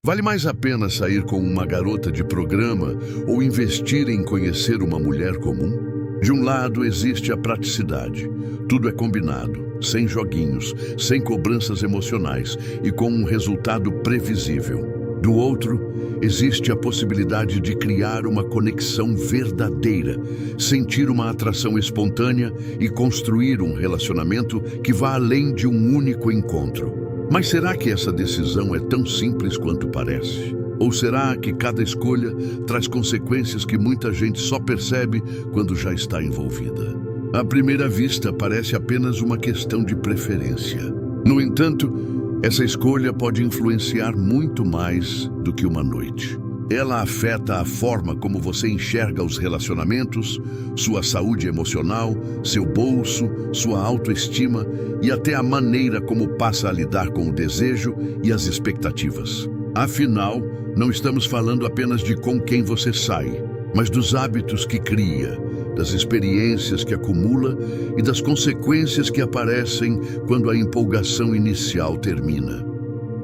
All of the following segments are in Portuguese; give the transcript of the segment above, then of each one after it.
Vale mais a pena sair com uma garota de programa ou investir em conhecer uma mulher comum? De um lado existe a praticidade. Tudo é combinado, sem joguinhos, sem cobranças emocionais e com um resultado previsível. Do outro, existe a possibilidade de criar uma conexão verdadeira, sentir uma atração espontânea e construir um relacionamento que vá além de um único encontro. Mas será que essa decisão é tão simples quanto parece? Ou será que cada escolha traz consequências que muita gente só percebe quando já está envolvida? À primeira vista, parece apenas uma questão de preferência. No entanto, essa escolha pode influenciar muito mais do que uma noite. Ela afeta a forma como você enxerga os relacionamentos, sua saúde emocional, seu bolso, sua autoestima e até a maneira como passa a lidar com o desejo e as expectativas. Afinal, não estamos falando apenas de com quem você sai, mas dos hábitos que cria, das experiências que acumula e das consequências que aparecem quando a empolgação inicial termina.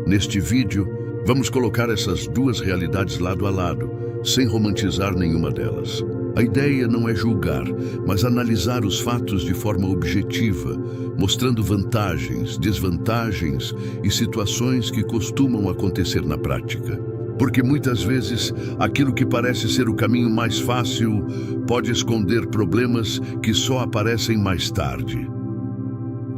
Neste vídeo, vamos colocar essas duas realidades lado a lado, sem romantizar nenhuma delas. A ideia não é julgar, mas analisar os fatos de forma objetiva, mostrando vantagens, desvantagens e situações que costumam acontecer na prática. Porque muitas vezes, aquilo que parece ser o caminho mais fácil pode esconder problemas que só aparecem mais tarde.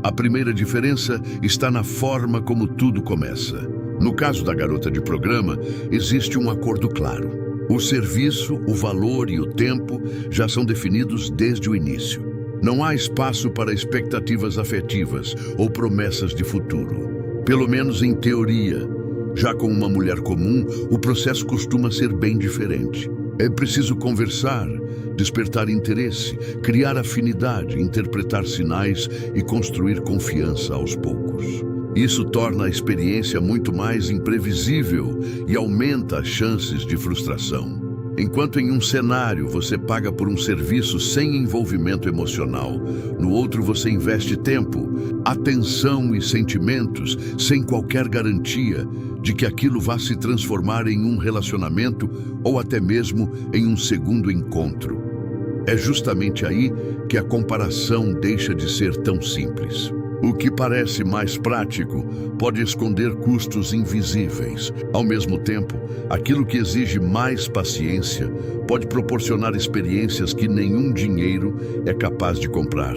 A primeira diferença está na forma como tudo começa. No caso da garota de programa, existe um acordo claro. O serviço, o valor e o tempo já são definidos desde o início. Não há espaço para expectativas afetivas ou promessas de futuro. Pelo menos em teoria. Já com uma mulher comum, o processo costuma ser bem diferente. É preciso conversar, despertar interesse, criar afinidade, interpretar sinais e construir confiança aos poucos. Isso torna a experiência muito mais imprevisível e aumenta as chances de frustração. Enquanto em um cenário você paga por um serviço sem envolvimento emocional, no outro você investe tempo, atenção e sentimentos sem qualquer garantia de que aquilo vá se transformar em um relacionamento ou até mesmo em um segundo encontro. É justamente aí que a comparação deixa de ser tão simples. O que parece mais prático pode esconder custos invisíveis. Ao mesmo tempo, aquilo que exige mais paciência pode proporcionar experiências que nenhum dinheiro é capaz de comprar.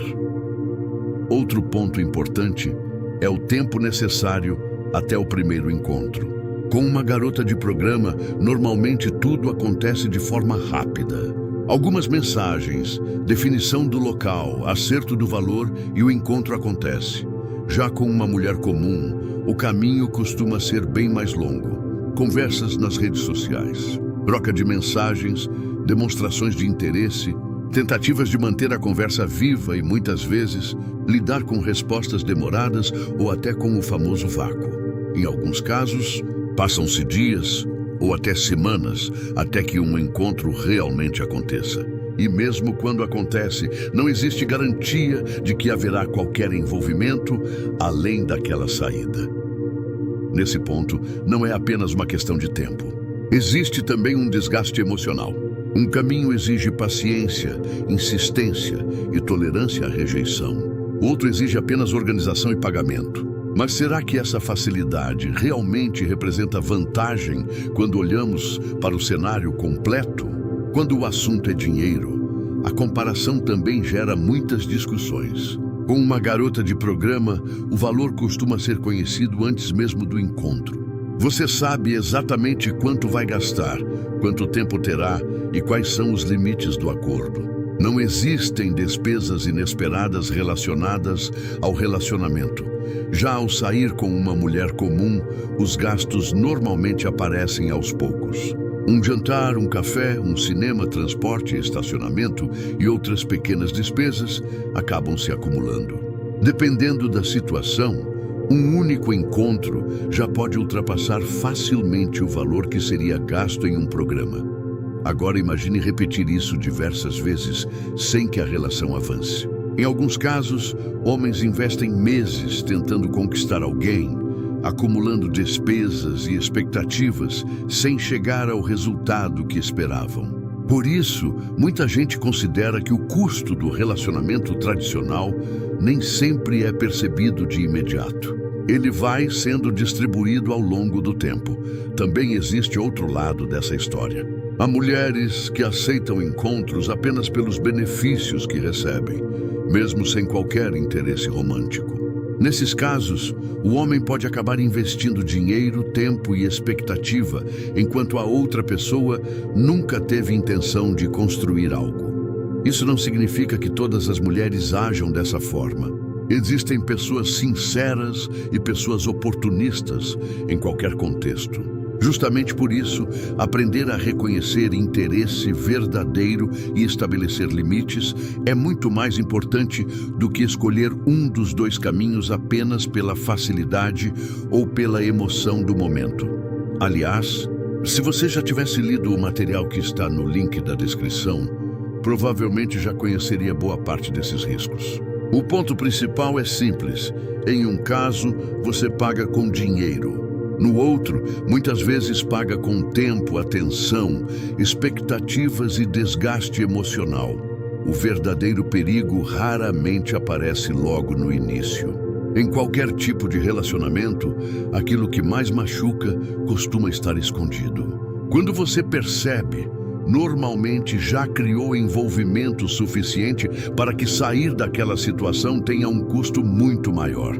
Outro ponto importante é o tempo necessário até o primeiro encontro. Com uma garota de programa, normalmente tudo acontece de forma rápida. Algumas mensagens, definição do local, acerto do valor e o encontro acontece. Já com uma mulher comum, o caminho costuma ser bem mais longo. Conversas nas redes sociais, troca de mensagens, demonstrações de interesse, tentativas de manter a conversa viva e, muitas vezes, lidar com respostas demoradas ou até com o famoso vácuo. Em alguns casos, passam-se dias ou até semanas até que um encontro realmente aconteça. E mesmo quando acontece, não existe garantia de que haverá qualquer envolvimento além daquela saída. Nesse ponto, não é apenas uma questão de tempo. Existe também um desgaste emocional. Um caminho exige paciência, insistência e tolerância à rejeição. Outro exige apenas organização e pagamento. Mas será que essa facilidade realmente representa vantagem quando olhamos para o cenário completo? Quando o assunto é dinheiro, a comparação também gera muitas discussões. Com uma garota de programa, o valor costuma ser conhecido antes mesmo do encontro. Você sabe exatamente quanto vai gastar, quanto tempo terá e quais são os limites do acordo. Não existem despesas inesperadas relacionadas ao relacionamento. Já ao sair com uma mulher comum, os gastos normalmente aparecem aos poucos. Um jantar, um café, um cinema, transporte, estacionamento e outras pequenas despesas acabam se acumulando. Dependendo da situação, um único encontro já pode ultrapassar facilmente o valor que seria gasto em um programa. Agora imagine repetir isso diversas vezes sem que a relação avance. Em alguns casos, homens investem meses tentando conquistar alguém, acumulando despesas e expectativas sem chegar ao resultado que esperavam. Por isso, muita gente considera que o custo do relacionamento tradicional nem sempre é percebido de imediato. Ele vai sendo distribuído ao longo do tempo. Também existe outro lado dessa história. Há mulheres que aceitam encontros apenas pelos benefícios que recebem, mesmo sem qualquer interesse romântico. Nesses casos, o homem pode acabar investindo dinheiro, tempo e expectativa, enquanto a outra pessoa nunca teve intenção de construir algo. Isso não significa que todas as mulheres ajam dessa forma. Existem pessoas sinceras e pessoas oportunistas em qualquer contexto. Justamente por isso, aprender a reconhecer interesse verdadeiro e estabelecer limites é muito mais importante do que escolher um dos dois caminhos apenas pela facilidade ou pela emoção do momento. Aliás, se você já tivesse lido o material que está no link da descrição, provavelmente já conheceria boa parte desses riscos. O ponto principal é simples. Em um caso, você paga com dinheiro. No outro, muitas vezes paga com tempo, atenção, expectativas e desgaste emocional. O verdadeiro perigo raramente aparece logo no início. Em qualquer tipo de relacionamento, aquilo que mais machuca costuma estar escondido. Quando você percebe, normalmente já criou envolvimento suficiente para que sair daquela situação tenha um custo muito maior.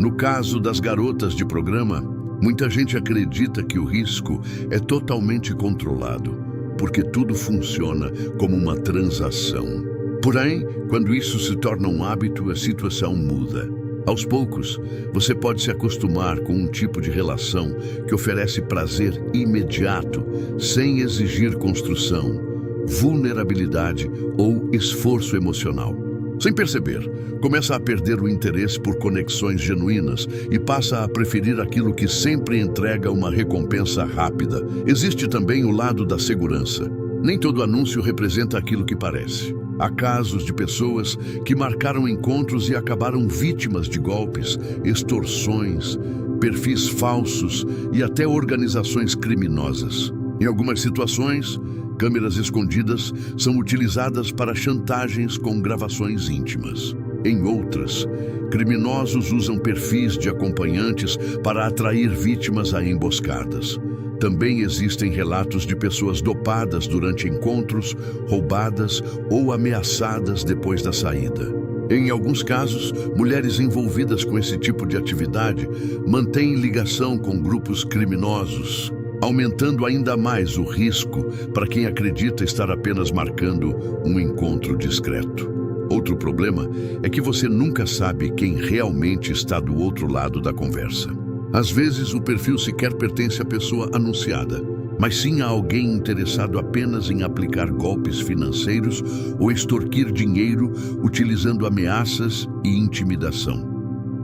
No caso das garotas de programa, muita gente acredita que o risco é totalmente controlado, porque tudo funciona como uma transação. Porém, quando isso se torna um hábito, a situação muda. Aos poucos, você pode se acostumar com um tipo de relação que oferece prazer imediato, sem exigir construção, vulnerabilidade ou esforço emocional. Sem perceber, começa a perder o interesse por conexões genuínas e passa a preferir aquilo que sempre entrega uma recompensa rápida. Existe também o lado da segurança. Nem todo anúncio representa aquilo que parece. Há casos de pessoas que marcaram encontros e acabaram vítimas de golpes, extorsões, perfis falsos e até organizações criminosas. Em algumas situações, câmeras escondidas são utilizadas para chantagens com gravações íntimas. Em outras, criminosos usam perfis de acompanhantes para atrair vítimas a emboscadas. Também existem relatos de pessoas dopadas durante encontros, roubadas ou ameaçadas depois da saída. Em alguns casos, mulheres envolvidas com esse tipo de atividade mantêm ligação com grupos criminosos, aumentando ainda mais o risco para quem acredita estar apenas marcando um encontro discreto. Outro problema é que você nunca sabe quem realmente está do outro lado da conversa. Às vezes, o perfil sequer pertence à pessoa anunciada, mas sim a alguém interessado apenas em aplicar golpes financeiros ou extorquir dinheiro utilizando ameaças e intimidação.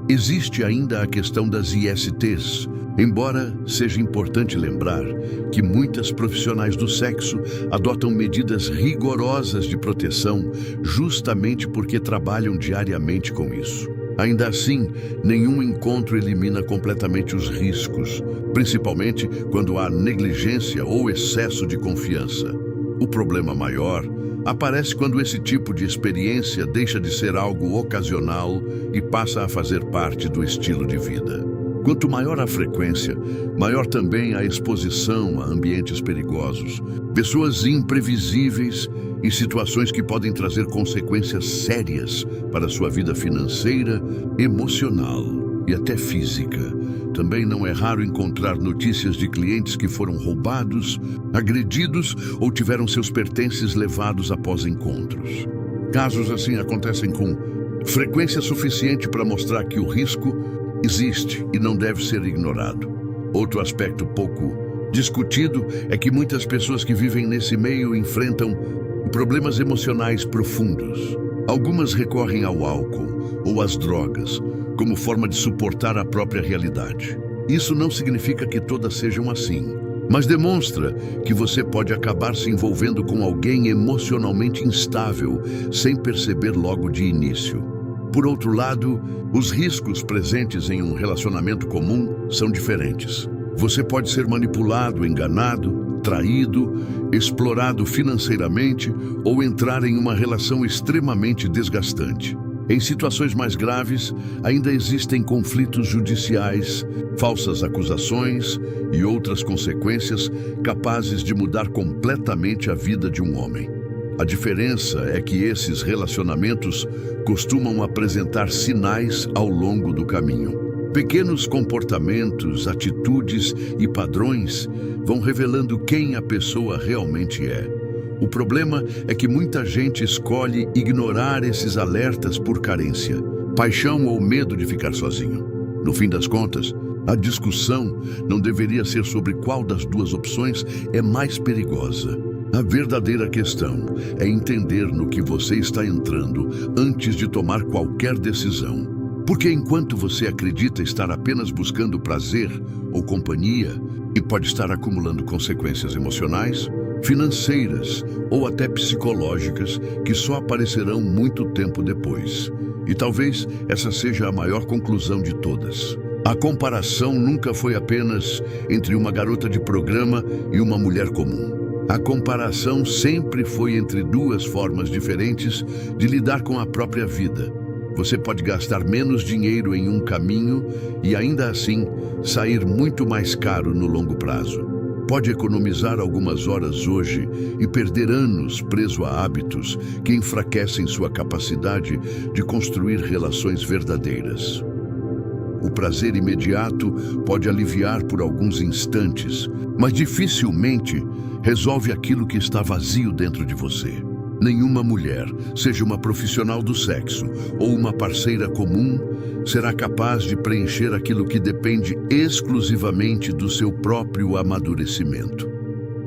Existe ainda a questão das ISTs, embora seja importante lembrar que muitas profissionais do sexo adotam medidas rigorosas de proteção justamente porque trabalham diariamente com isso. Ainda assim, nenhum encontro elimina completamente os riscos, principalmente quando há negligência ou excesso de confiança. O problema maior aparece quando esse tipo de experiência deixa de ser algo ocasional e passa a fazer parte do estilo de vida. Quanto maior a frequência, maior também a exposição a ambientes perigosos, pessoas imprevisíveis e situações que podem trazer consequências sérias para a sua vida financeira, emocional e até física. Também não é raro encontrar notícias de clientes que foram roubados, agredidos ou tiveram seus pertences levados após encontros. Casos assim acontecem com frequência suficiente para mostrar que o risco existe e não deve ser ignorado. Outro aspecto pouco discutido é que muitas pessoas que vivem nesse meio enfrentam problemas emocionais profundos. Algumas recorrem ao álcool ou às drogas como forma de suportar a própria realidade. Isso não significa que todas sejam assim, mas demonstra que você pode acabar se envolvendo com alguém emocionalmente instável sem perceber logo de início. por outro lado, os riscos presentes em um relacionamento comum são diferentes. Você pode ser manipulado, enganado, traído, explorado financeiramente ou entrar em uma relação extremamente desgastante. Em situações mais graves, ainda existem conflitos judiciais, falsas acusações e outras consequências capazes de mudar completamente a vida de um homem. A diferença é que esses relacionamentos costumam apresentar sinais ao longo do caminho. Pequenos comportamentos, atitudes e padrões vão revelando quem a pessoa realmente é. O problema é que muita gente escolhe ignorar esses alertas por carência, paixão ou medo de ficar sozinho. No fim das contas, a discussão não deveria ser sobre qual das duas opções é mais perigosa. A verdadeira questão é entender no que você está entrando antes de tomar qualquer decisão. Porque enquanto você acredita estar apenas buscando prazer ou companhia, e pode estar acumulando consequências emocionais, financeiras ou até psicológicas que só aparecerão muito tempo depois. E talvez essa seja a maior conclusão de todas. A comparação nunca foi apenas entre uma garota de programa e uma mulher comum. A comparação sempre foi entre duas formas diferentes de lidar com a própria vida. Você pode gastar menos dinheiro em um caminho e ainda assim sair muito mais caro no longo prazo. Pode economizar algumas horas hoje e perder anos preso a hábitos que enfraquecem sua capacidade de construir relações verdadeiras. O prazer imediato pode aliviar por alguns instantes, mas dificilmente resolve aquilo que está vazio dentro de você. Nenhuma mulher, seja uma profissional do sexo ou uma parceira comum, será capaz de preencher aquilo que depende exclusivamente do seu próprio amadurecimento.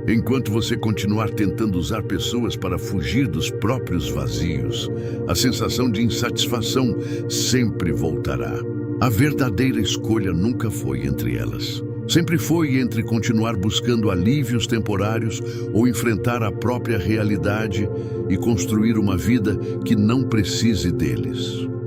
Enquanto você continuar tentando usar pessoas para fugir dos próprios vazios, a sensação de insatisfação sempre voltará. A verdadeira escolha nunca foi entre elas. Sempre foi entre continuar buscando alívios temporários ou enfrentar a própria realidade e construir uma vida que não precise deles.